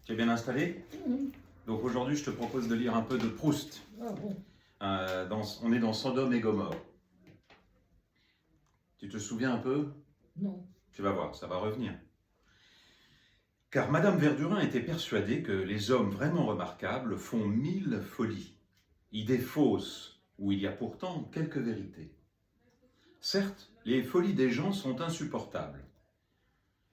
Tu es bien installé? Mhm. Donc aujourd'hui, je te propose de lire un peu de Proust. Ah bon? On est dans Sodome et Gomorrhe. Tu te souviens un peu? Non. Tu vas voir, ça va revenir. Car Madame Verdurin était persuadée que les hommes vraiment remarquables font 1000 folies, idées fausses, où il y a pourtant quelques vérités. Certes, les folies des gens sont insupportables,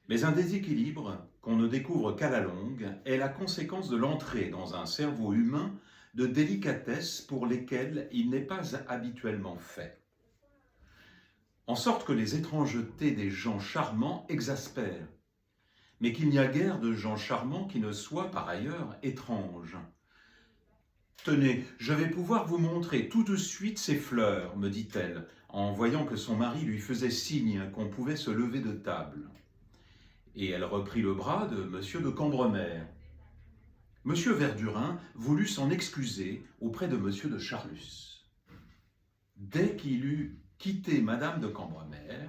mais un déséquilibre qu'on ne découvre qu'à la longue est la conséquence de l'entrée dans un cerveau humain de délicatesses pour lesquelles il n'est pas habituellement fait. En sorte que les étrangetés des gens charmants exaspèrent, mais qu'il n'y a guère de gens charmants qui ne soient par ailleurs étranges. Tenez, je vais pouvoir vous montrer tout de suite ces fleurs, me dit-elle, en voyant que son mari lui faisait signe qu'on pouvait se lever de table. Et elle reprit le bras de M. de Cambremer. M. Verdurin voulut s'en excuser auprès de M. de Charlus. Dès qu'il eut quitté Mme de Cambremer,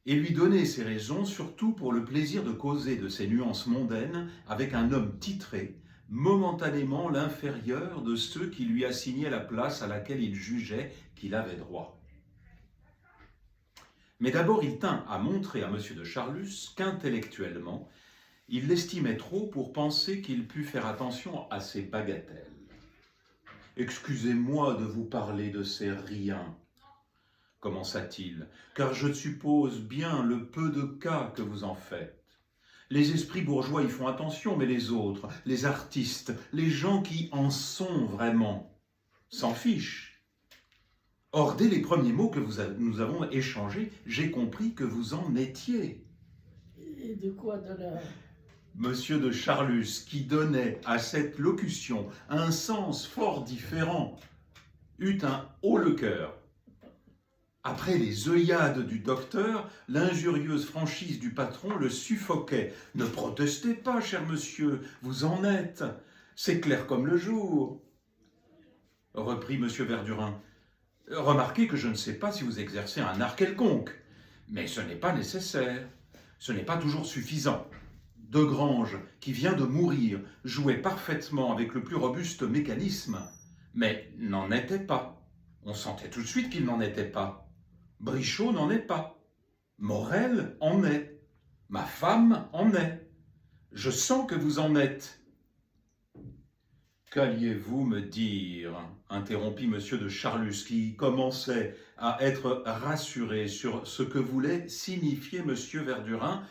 et lui donner ses raisons, surtout pour le plaisir de causer de ces nuances mondaines avec un homme titré, momentanément l'inférieur de ceux qui lui assignaient la place à laquelle il jugeait qu'il avait droit. Mais d'abord il tint à montrer à M. de Charlus qu'intellectuellement, il l'estimait trop pour penser qu'il pût faire attention à ces bagatelles. « Excusez-moi de vous parler de ces riens, commença-t-il, car je suppose bien le peu de cas que vous en faites. Les esprits bourgeois y font attention, mais les autres, les artistes, les gens qui en sont vraiment, s'en fichent. Or, dès les premiers mots que nous avons échangés, j'ai compris que vous en étiez. » Et de quoi? De la... Monsieur de Charlus, qui donnait à cette locution un sens fort différent, eut un haut-le-cœur. Après les œillades du docteur, l'injurieuse franchise du patron le suffoquait. « Ne protestez pas, cher monsieur, vous en êtes. C'est clair comme le jour. » Reprit M. Verdurin. « Remarquez que je ne sais pas si vous exercez un art quelconque, mais ce n'est pas nécessaire. Ce n'est pas toujours suffisant. Degrange, qui vient de mourir, jouait parfaitement avec le plus robuste mécanisme, mais n'en était pas. On sentait tout de suite qu'il n'en était pas. Brichot n'en est pas. Morel en est. Ma femme en est. Je sens que vous en êtes. »« Qu'alliez-vous me dire ?» interrompit M. de Charlus, qui commençait à être rassuré sur ce que voulait signifier M. Verdurin,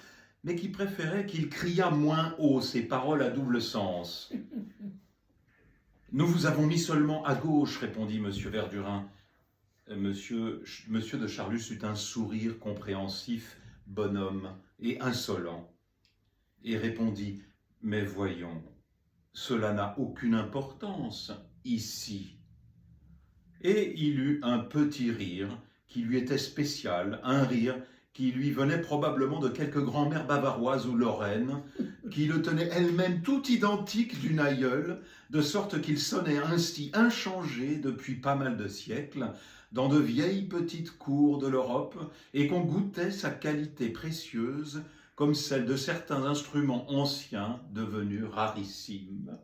mais qui préférait qu'il criât moins haut ces paroles à double sens. « Nous vous avons mis seulement à gauche, répondit M. Verdurin. Monsieur de Charlus eut un sourire compréhensif, bonhomme et insolent, et répondit « Mais voyons, cela n'a aucune importance ici. » Et il eut un petit rire qui lui était spécial, un rire qui lui venait probablement de quelque grand-mère bavaroise ou lorraine, qui le tenait elle-même tout identique d'une aïeule, de sorte qu'il sonnait ainsi inchangé depuis pas mal de siècles, dans de vieilles petites cours de l'Europe, et qu'on goûtait sa qualité précieuse comme celle de certains instruments anciens devenus rarissimes.